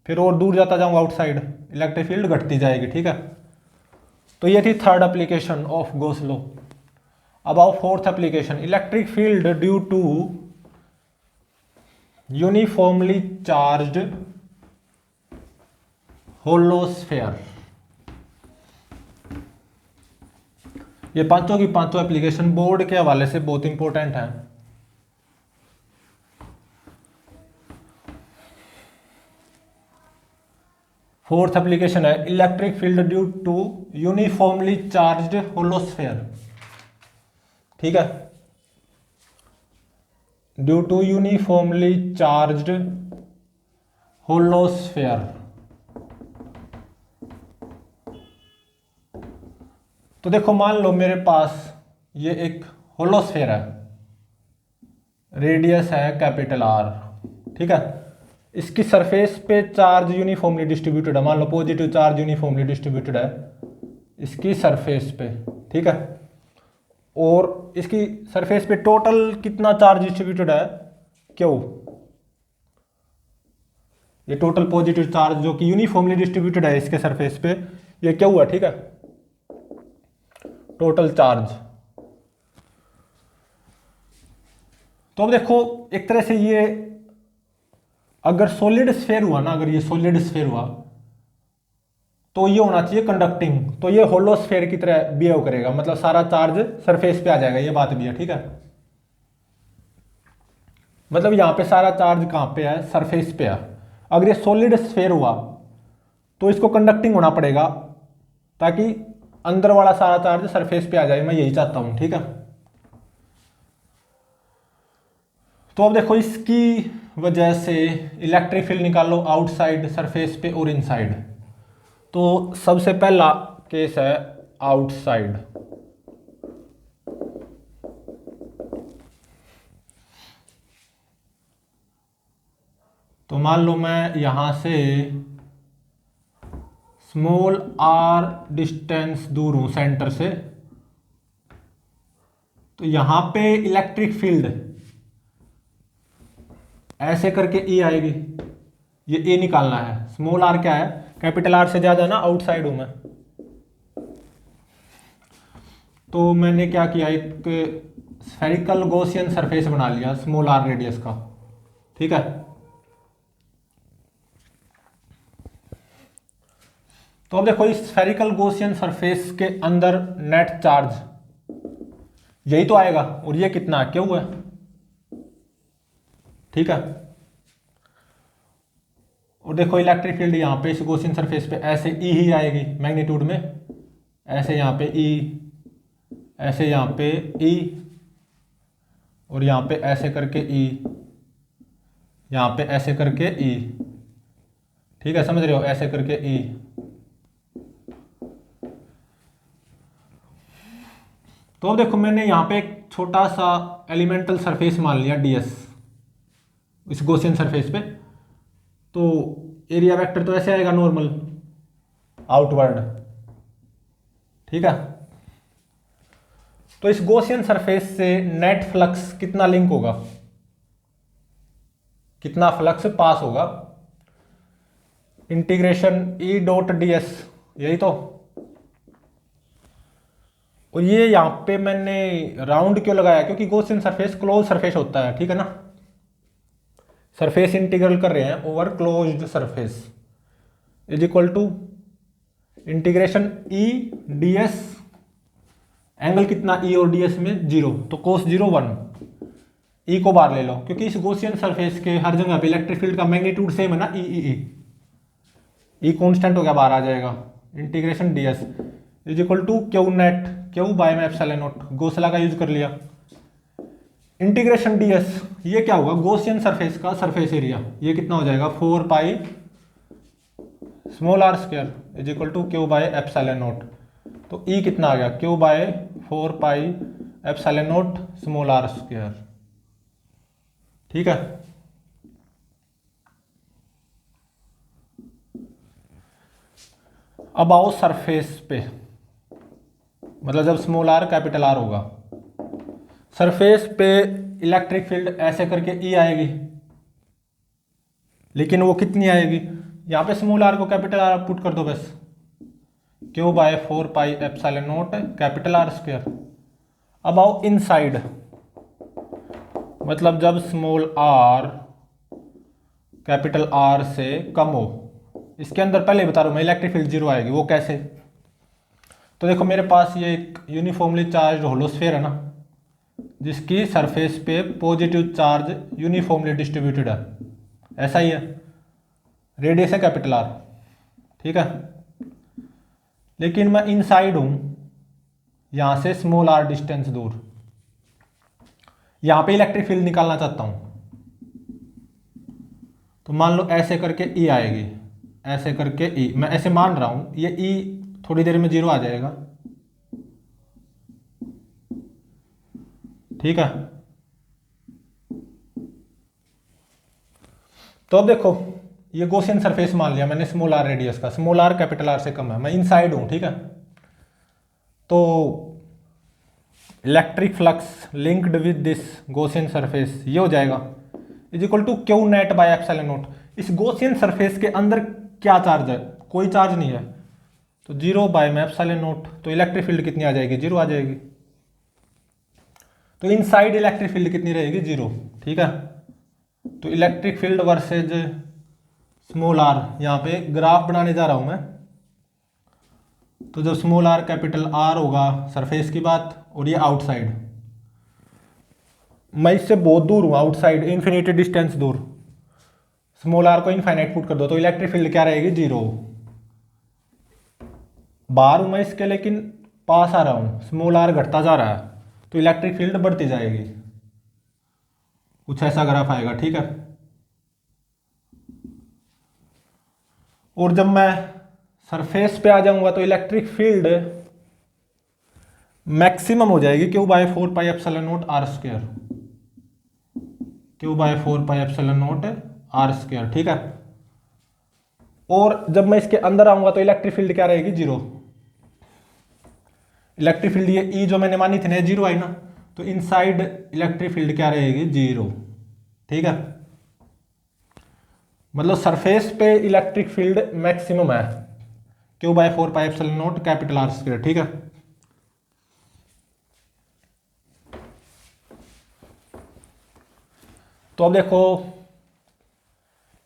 फिर और दूर जाता जाऊंगा आउटसाइड, इलेक्ट्रिक फील्ड घटती जाएगी। ठीक है, तो ये थी third application of Gauss law. अब आओ fourth application, electric field due to uniformly charged hollow sphere. ये पांचों की पांचों एप्लीकेशन बोर्ड के हवाले से बहुत इंपॉर्टेंट है। फोर्थ एप्लीकेशन है electric field due to uniformly charged hollow sphere. ठीक है, due to uniformly charged hollow sphere. तो देखो मान लो मेरे पास ये एक होलोस्फेयर है, रेडियस है कैपिटल आर, ठीक है। इसकी सरफेस पे चार्ज यूनिफॉर्मली डिस्ट्रीब्यूटेड है, मान लो पॉजिटिव चार्ज यूनिफॉर्मली डिस्ट्रीब्यूटेड है इसकी सरफेस पे, ठीक है। और इसकी सरफेस पे टोटल कितना चार्ज डिस्ट्रीब्यूटेड है, क्यू। ये टोटल पॉजिटिव चार्ज जो कि यूनिफॉर्मली डिस्ट्रीब्यूटेड है इसके सरफेस पे, ये क्या हुआ, ठीक है, टोटल चार्ज। तो अब देखो एक तरह से ये अगर सॉलिड स्फीयर हुआ ना, अगर ये सॉलिड स्फीयर हुआ तो ये होना चाहिए कंडक्टिंग, तो ये होलो स्फीयर की तरह बिहेव करेगा, मतलब सारा चार्ज सरफेस पे आ जाएगा, ये बात भी है, ठीक है। मतलब यहां पे सारा चार्ज कहां पे है, सरफेस पे है। अगर ये सॉलिड स्फीयर हुआ तो इसको कंडक्टिंग होना पड़ेगा ताकि अंदर वाला सारा चार्ज सरफेस पे आ जाए, मैं यही चाहता हूं, ठीक है। तो अब देखो इसकी वजह से इलेक्ट्रिक फील्ड निकालो आउटसाइड सरफेस पे और इनसाइड। तो सबसे पहला केस है आउटसाइड। तो मान लो मैं यहां से स्मॉल आर डिस्टेंस दूर हूं सेंटर से, तो यहां पे इलेक्ट्रिक फील्ड ऐसे करके ई आएगी, ये ए निकालना है। स्मॉल आर क्या है, कैपिटल आर से ज्यादा ना, आउटसाइड हूं मैं। तो मैंने क्या किया, एक स्फेरिकल गॉसियन सरफेस बना लिया स्मॉल आर रेडियस का, ठीक है। तो अब देखो इस स्फेरिकल गॉसियन सरफेस के अंदर नेट चार्ज यही तो आएगा, और ये कितना है, क्यों है, ठीक है। और देखो इलेक्ट्रिक फील्ड यहाँ पे इस गॉसियन सरफेस पे ऐसे ई ही आएगी मैग्नीट्यूड में, ऐसे यहाँ पे ई, ऐसे यहाँ पे ई, और यहाँ पे ऐसे करके ई, यहाँ पे ऐसे करके ई, ठीक है, समझ रहे हो, ऐसे करके ई। तो अब देखो मैंने यहाँ पे एक छोटा सा एलिमेंटल सरफेस मान लिया डीएस इस गॉसियन सरफेस पे, तो एरिया वेक्टर तो ऐसे आएगा नॉर्मल आउटवर्ड, ठीक है। तो इस गॉसियन सरफेस से नेट फ्लक्स कितना लिंक होगा, कितना फ्लक्स पास होगा, integration E dot D S, यही तो। और ये यहां पे मैंने राउंड क्यों लगाया, क्योंकि गॉसियन सरफेस क्लोज सरफेस होता है, ठीक है ना। सरफेस इंटीग्रल कर रहे हैं over closed surface is equal to integration E D s, angle कितना ई और डी एस में 0, तो कोस 0 1, ई को बाहर ले लो क्योंकि इस गॉसियन सरफेस के हर जगह पे इलेक्ट्रिक फील्ड का मैग्नीट्यूड सेम है ना, ई कांस्टेंट हो गया, बाहर आ जाएगा। Integration D S is equal to q net, Q by में एप्सिलॉन नॉट, गॉसला का यूज कर लिया। इंटीग्रेशन डीएस, ये क्या होगा, गॉसियन सरफेस का सरफेस एरिया, ये कितना हो जाएगा 4 pi small are square is equal to Q by epsilon naught. तो ई कितना आ गया, Q by 4 pi epsilon naught small are square, ठीक है। अब आओ सरफेस पे, मतलब जब स्मॉल आर कैपिटल आर होगा, सरफेस पे इलेक्ट्रिक फील्ड ऐसे करके ई आएगी, लेकिन वो कितनी आएगी, यहां पे स्मॉल आर को कैपिटल आर पुट कर दो बस, q by 4 pi epsilon naught capital R square. अब आओ इनसाइड, मतलब जब स्मॉल आर कैपिटल आर से कम हो, इसके अंदर पहले बता रहा हूं मैं इलेक्ट्रिक फील्ड 0 आएगी, वो कैसे। तो देखो मेरे पास ये एक यूनिफॉर्मली चार्ज होलोस्फीयर है ना, जिसकी सरफेस पे पॉजिटिव चार्ज यूनिफॉर्मली डिस्ट्रीब्यूटेड है, ऐसा ही है, रेडियस है कैपिटल आर, ठीक है। लेकिन मैं इनसाइड हूं, यहां से स्मॉल आर डिस्टेंस दूर, यहां पे इलेक्ट्रिक फील्ड निकालना चाहता हूं, तो मान लो ऐसे करके ई आएगी, ऐसे करके ई, मैं ऐसे मान रहा हूं, ये ई थोड़ी देर में 0 आ जाएगा, ठीक है। तो अब देखो ये गॉसियन सरफेस मान लिया मैंने स्मॉल आर रेडियस का, स्मॉल आर कैपिटल आर से कम है, मैं इनसाइड हूं, ठीक है। तो electric flux linked with this Gaussian surface ये हो जाएगा is equal to q net by epsilon naught. इस गॉसियन सरफेस के अंदर क्या चार्ज है, कोई चार्ज नहीं है, तो 0 बाय में एप्सिलॉन नॉट, तो इलेक्ट्रिक फील्ड कितनी आ जाएगी, 0 आ जाएगी। तो इनसाइड इलेक्ट्रिक फील्ड कितनी रहेगी, 0, ठीक है। तो electric field versus small r, यहाँ पे ग्राफ बनाने जा रहा हूं मैं। तो जब स्मॉल आर कैपिटल आर होगा सरफेस की बात, और ये आउटसाइड, मैं इससे बहुत दूर हूं, आउटसाइड इन्फिनिटी डिस्टेंस दूर, स्मॉल आर को इनफाइनाइट पुट कर दो, तो इलेक्ट्रिक फील्ड क्या रहेगी, 0। बाहर हूं मैं इसके, लेकिन पास आ रहा हूं, स्मॉल आर घटता जा रहा है, तो इलेक्ट्रिक फील्ड बढ़ती जाएगी, कुछ ऐसा ग्राफ आएगा, ठीक है। और जब मैं सरफेस पे आ जाऊंगा तो इलेक्ट्रिक फील्ड मैक्सिमम हो जाएगी q by 4 pi epsilon naught are square, q by 4 pi epsilon naught are square, ठीक है। और जब मैं इसके अंदर आऊंगा तो इलेक्ट्रिक फील्ड क्या रहेगी, 0। इलेक्ट्रिक फील्ड ये ई जो मैंने मानी थी ना, 0 आई ना, तो इनसाइड इलेक्ट्रिक फील्ड क्या रहेगी, 0, ठीक है। मतलब सरफेस पे इलेक्ट्रिक फील्ड मैक्सिमम है Q by 4 pi epsilon naught capital R square, ठीक है। तो अब देखो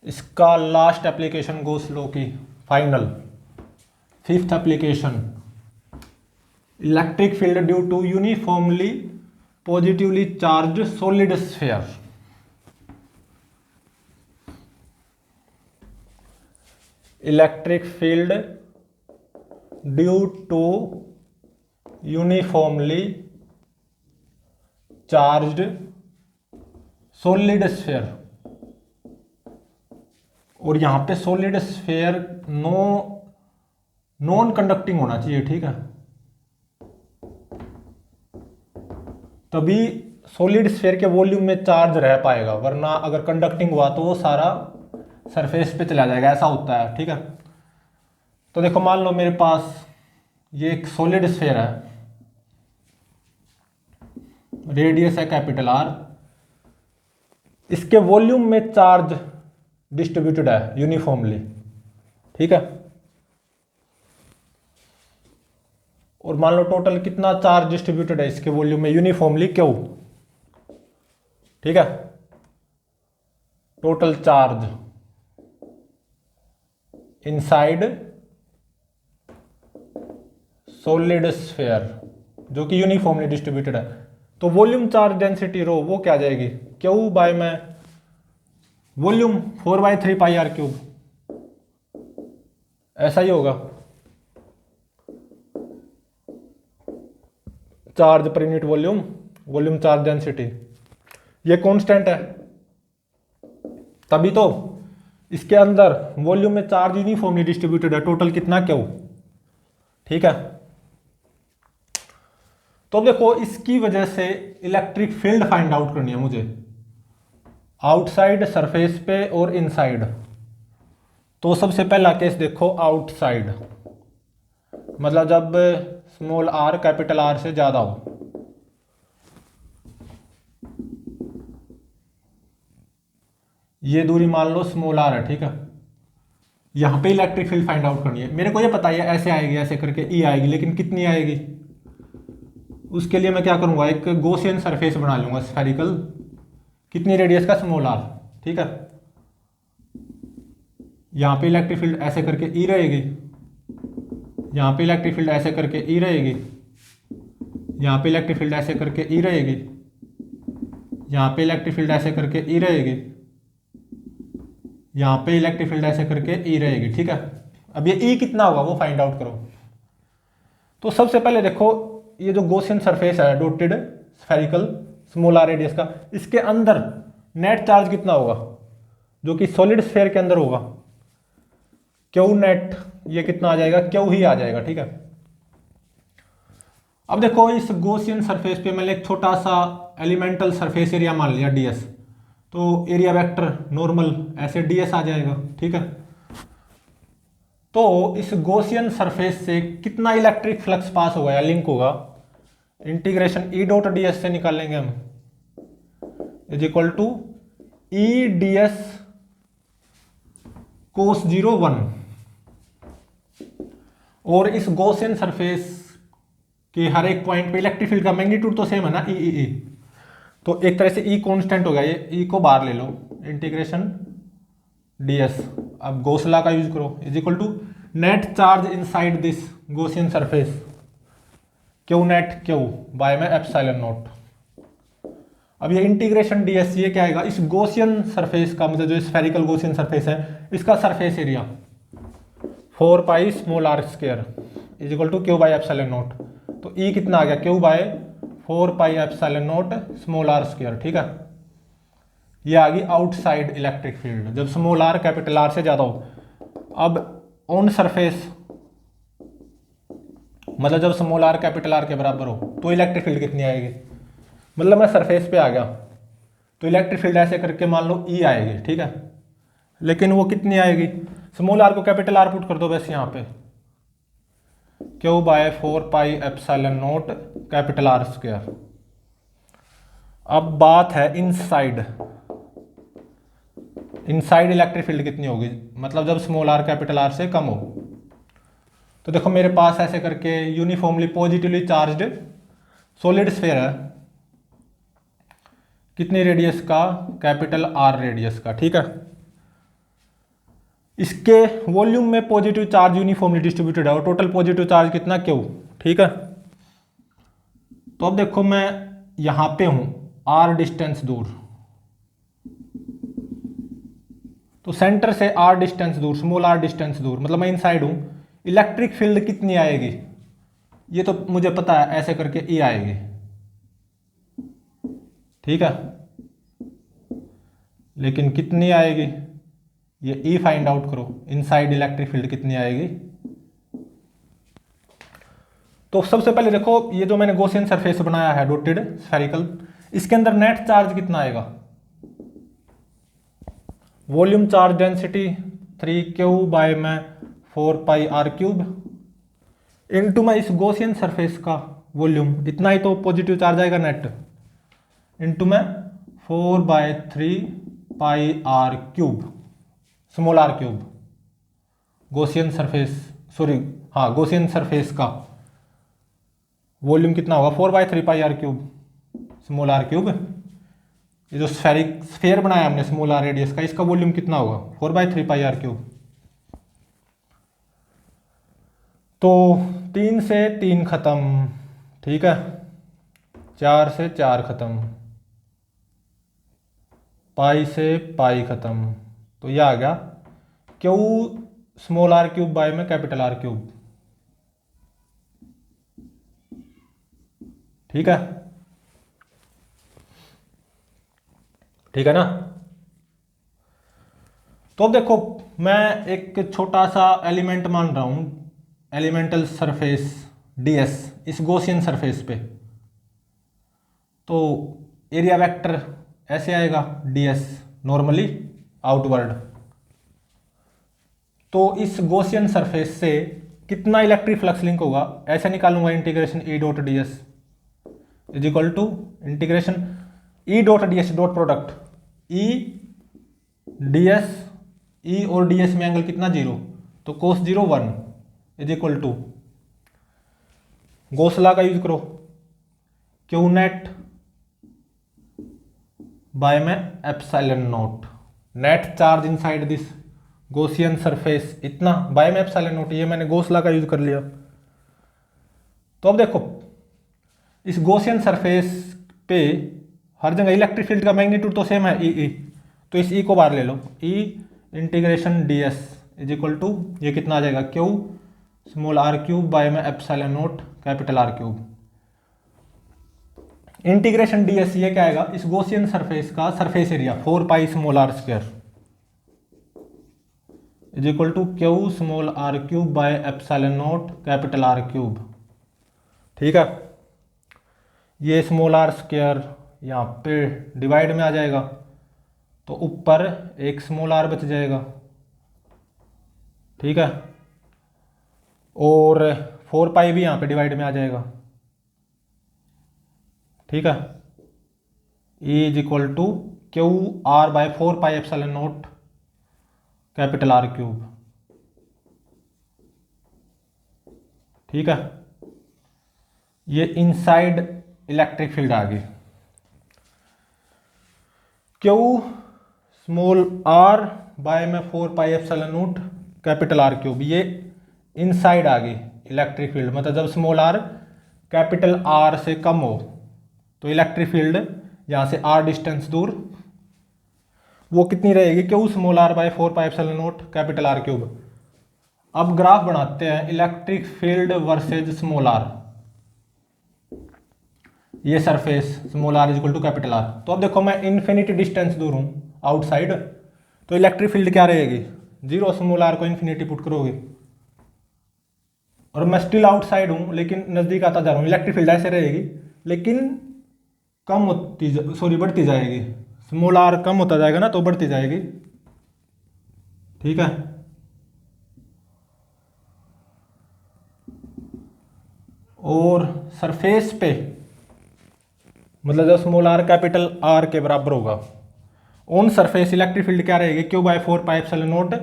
इसका लास्ट एप्लीकेशन गोस लो की final 5th application, electric field due to uniformly positively charge solid sphere. Electric field due to uniformly charged solid sphere, और यहां पे सॉलिड स्फीयर नॉन कंडक्टिंग होना चाहिए, ठीक है। तभी सॉलिड स्फीयर के वॉल्यूम में चार्ज रह पाएगा, वरना अगर कंडक्टिंग हुआ तो वो सारा सरफेस पे चला जाएगा, ऐसा होता है, ठीक है। तो देखो मान लो मेरे पास ये एक सॉलिड स्फीयर है, रेडियस है कैपिटल आर, इसके वॉल्यूम में चार्ज डिस्ट्रीब्यूटेड है यूनिफॉर्मली, ठीक है। और मान लो टोटल कितना चार्ज डिस्ट्रीब्यूटेड है इसके वॉल्यूम में यूनिफॉर्मली, क्यू, ठीक है। Total charge inside solid sphere जो कि यूनिफॉर्मली डिस्ट्रीब्यूटेड है, तो वॉल्यूम चार्ज डेंसिटी रो वो क्या आ जाएगी, क्यू बाय में वॉल्यूम 4/3 पाई आर क्यूब, ऐसा ही होगा। Charge per unit volume, volume charge density, ये कांस्टेंट है, तभी तो इसके अंदर वॉल्यूम में चार्ज यूनिफॉर्मली डिस्ट्रीब्यूटेड है, टोटल कितना, क्यू, ठीक है। तो देखो इसकी वजह से इलेक्ट्रिक फील्ड फाइंड आउट करनी है मुझे, आउटसाइड सरफेस पे और इनसाइड। तो सबसे पहला केस देखो आउटसाइड, मतलब जब स्मॉल आर कैपिटल आर से ज्यादा हो, ये दूरी मान लो स्मॉल आर है, ठीक है। यहां पे इलेक्ट्रिक फील्ड फाइंड आउट करनी है, मेरे को ये पता है ऐसे आएगी, ऐसे करके ई आएगी, लेकिन कितनी आएगी उसके लिए मैं क्या करूंगा, एक गॉसियन सरफेस बना लूंगा स्फेरिकल, कितनी रेडियस का, स्मॉल आर, ठीक है। यहां पे इलेक्ट्रिक फील्ड ऐसे करके ई रहेगी, यहां पे इलेक्ट्रिक फील्ड ऐसे करके ई रहेगी, यहां पे इलेक्ट्रिक फील्ड ऐसे करके ई रहेगी, यहां पे इलेक्ट्रिक फील्ड ऐसे करके ई रहेगी, यहां पे इलेक्ट्रिक फील्ड ऐसे करके ई रहेगी, ठीक है। अब ये ई कितना होगा वो फाइंड आउट करो। तो सबसे पहले देखो ये जो गॉसियन सरफेस है dotted spherical small are radius का, इसके अंदर नेट चार्ज कितना होगा जो कि सॉलिड स्फीयर के अंदर होगा, क्यू नेट, ये कितना आ जाएगा, क्यू ही आ जाएगा। ठीक है, अब देखो इस गॉसियन सरफेस पे मैंने एक छोटा सा एलिमेंटल सरफेस एरिया मान लिया ds, तो एरिया वेक्टर नॉर्मल ऐसे ds आ जाएगा। ठीक है, तो इस गॉसियन सरफेस से कितना इलेक्ट्रिक फ्लक्स पास होगा या लिंक होगा, इंटीग्रेशन ई डॉट ds से निकालेंगे हम, is equal to E ds cos 0 1, और इस गॉसियन सरफेस के हर एक पॉइंट पे इलेक्ट्रिक फील्ड का मैग्नीट्यूड तो सेम है ना, ई, तो एक तरह से ई कांस्टेंट हो गया, ये ई को बाहर ले लो, इंटीग्रेशन ds, अब गॉस लॉ का यूज करो, is equal to net charge inside this Gaussian surface, Q net Q by में एप्सिलॉन नॉट। अब ये इंटीग्रेशन ds ये क्या आएगा, इस गॉसियन सरफेस का मतलब जो स्फेरिकल गॉसियन सरफेस है इसका surface area 4 pi small are square is equal to Q by epsilon naught, तो ई कितना आ गया, Q by 4 pi epsilon naught small are square. ठीक है, ये आ गई आउटसाइड इलेक्ट्रिक फील्ड जब स्मॉल आर कैपिटल आर से ज्यादा हो। अब ऑन सरफेस मतलब जब स्मॉल आर कैपिटल आर के बराबर हो तो इलेक्ट्रिक फील्ड कितनी आएगी, मतलब मैं सरफेस पे आ गया तो इलेक्ट्रिक फील्ड ऐसे करके मान लो ई आएगी। ठीक है, लेकिन वो कितनी आएगी, स्मॉल आर को कैपिटल आर पुट कर दो बस यहाँ पे, Q by 4 pi epsilon naught capital R square. अब बात है इनसाइड, इनसाइड इलेक्ट्रिक फील्ड कितनी होगी, मतलब जब स्मॉल आर कैपिटल आर से कम हो। तो देखो मेरे पास ऐसे करके uniformly positively charged solid sphere है, कितनी रेडियस का, कैपिटल आर रेडियस का। ठीक है, इसके वॉल्यूम में पॉजिटिव चार्ज यूनिफॉर्मली डिस्ट्रीब्यूटेड है और टोटल पॉजिटिव चार्ज कितना, क्यू। ठीक है, तो अब देखो मैं यहां पे हूं आर डिस्टेंस दूर, तो सेंटर से आर डिस्टेंस दूर, स्मॉल आर डिस्टेंस दूर, मतलब मैं इनसाइड हूं, इलेक्ट्रिक फील्ड कितनी आएगी ये तो मुझे पता है, ऐसे करके ई आएगी। ठीक है, लेकिन कितनी आएगी ये ई फाइंड आउट करो, इनसाइड इलेक्ट्रिक फील्ड कितनी आएगी। तो सबसे पहले देखो ये जो मैंने गॉसियन सरफेस बनाया है डॉटेड स्फेरिकल, इसके अंदर नेट चार्ज कितना आएगा, volume charge density 3Q bye में 4 पाई आर क्यूब इनटू में इस गॉसियन सरफेस का वॉल्यूम इतना ही तो पॉजिटिव चार्ज आएगा नेट, इनटू में 4/3 pi R cube small R cube, Gaussian surface sorry हाँ गॉसियन सरफेस का वॉल्यूम कितना होगा 4/3 pi R cube small R cube. ये जो स्फेयर बनाया हमने स्मॉल आर रेडियस का, इसका वॉल्यूम कितना होगा 4/3 पाई आर क्यूब। तो 3 से 3 खत्म, ठीक है, 4 से 4 खत्म, पाई से पाई खत्म, तो यह आ गया Q small R cube by में कैपिटल आर क्यूब। ठीक है, ठीक है ना। तो अब देखो मैं एक छोटा सा एलिमेंट मान रहा हूं, एलिमेंटल सरफेस ds इस गॉसियन सरफेस पे, तो एरिया वेक्टर ऐसे आएगा ds नॉर्मली आउटवर्ड। तो इस गॉसियन सरफेस से कितना इलेक्ट्रिक फ्लक्स लिंक होगा ऐसे निकालूंगा, integration E dot D S is equal to integration E dot D S dot product E D S, E और डी एस में एंगल कितना 0, तो cos 0 1 is equal to Gauss law का यूज करो, क्यू नेट बाय में epsilon naught, net charge inside this Gaussian surface इतना बाय में एप्सिलॉन नॉट, ये मैंने गॉस लॉ का यूज कर लिया। तो अब देखो इस गॉसियन सरफेस पे हर जगह इलेक्ट्रिक फील्ड का मैग्नीट्यूड तो सेम है ई, तो इस ई को बाहर ले लो, E integration D S is equal to ये कितना आ जाएगा Q small R cube by में epsilon naught capital R cube. Integration ds ये क्या आएगा, इस गॉसियन सरफेस का surface area 4 pi small are square is equal to Q small R cube by epsilon naught capital R cube. ठीक है, ये स्मॉल आर स्क्वायर यहाँ पे डिवाइड में आ जाएगा तो ऊपर एक स्मॉल आर बच जाएगा। ठीक है, और 4 पाई भी यहाँ पे डिवाइड में आ जाएगा। ठीक है, E is equal to Q R by 4 pi epsilon naught capital R cube. ठीक है, ये इनसाइड इलेक्ट्रिक फील्ड आ गई, क्यू स्मॉल आर बाय में 4 pi epsilon naught capital R cube, ये इनसाइड आ गई इलेक्ट्रिक फील्ड। मतलब जब स्मॉल आर कैपिटल आर से कम हो तो इलेक्ट्रिक फील्ड यहाँ से आर डिस्टेंस दूर वो कितनी रहेगी, Q small R by 4 pi epsilon naught capital R cube. अब ग्राफ बनाते हैं electric field versus small are. ये surface small are is equal to capital R. तो अब देखो मैं इन्फिनिटी डिस्टेंस दूर हूँ आउटसाइड, तो इलेक्ट्रिक फील्ड क्या रहेगी, जीरो। स्मॉल आर को इन्फिनिटी पुट करोगे और मैं स्टिल आउटसाइड हूँ लेकिन नजदीक आता जा रहा हूँ, इलेक्ट्रिक फील्ड ऐसे रहेगी लेकिन कम होती बढ़ती जाएगी। स्मॉल आर कम होता जाएगा ना तो बढ़ती जाएगी। ठीक है, और सरफेस पे मतलब जब स्मॉल आर कैपिटल आर के बराबर होगा ऑन सरफेस इलेक्ट्रिक फील्ड क्या रहेगी, Q by 4 pi epsilon naught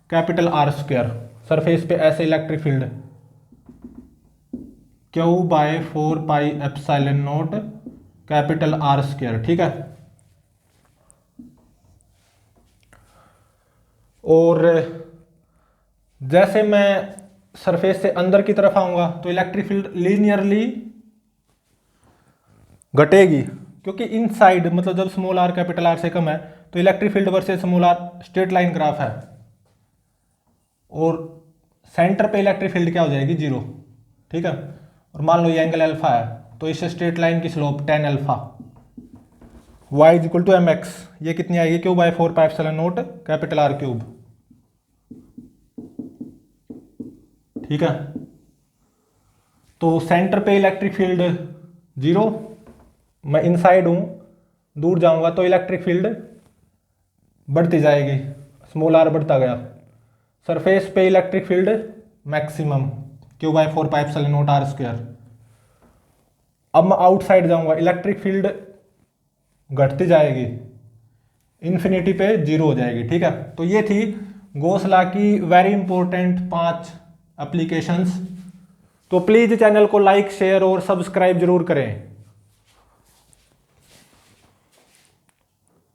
capital R square. Surface पे ऐसे electric field Q by 4 pi epsilon naught capital R square. ठीक है, और जैसे मैं सरफेस से अंदर की तरफ आऊंगा तो इलेक्ट्रिक फील्ड लीनियरली घटेगी, क्योंकि इनसाइड मतलब जब स्मॉल आर कैपिटल आर से कम है तो electric field versus small R straight line graph है और सेंटर पे इलेक्ट्रिक फील्ड क्या हो जाएगी, जीरो। ठीक है, और मान लो ये एंगल अल्फा है तो इस स्ट्रेट लाइन की slope 10 alpha, y is equal to M X, ये कितनी आएगी, Q by 4 pi epsilon naught capital R cube. ठीक है, तो सेंटर पे इलेक्ट्रिक फील्ड जीरो, मैं इनसाइड हूं दूर जाऊंगा तो इलेक्ट्रिक फील्ड बढ़ती जाएगी, स्मॉल आर बढ़ता गया। सरफेस पे electric field maximum Q by 4 pi epsilon naught are square. अब मैं आउटसाइड जाऊंगा, इलेक्ट्रिक फील्ड घटती जाएगी, इन्फिनिटी पे जीरो हो जाएगी। ठीक है, तो ये थी गॉस लॉ की वेरी इंपॉर्टेंट 5 एप्लीकेशंस। तो प्लीज चैनल को लाइक शेयर और सब्सक्राइब जरूर करें।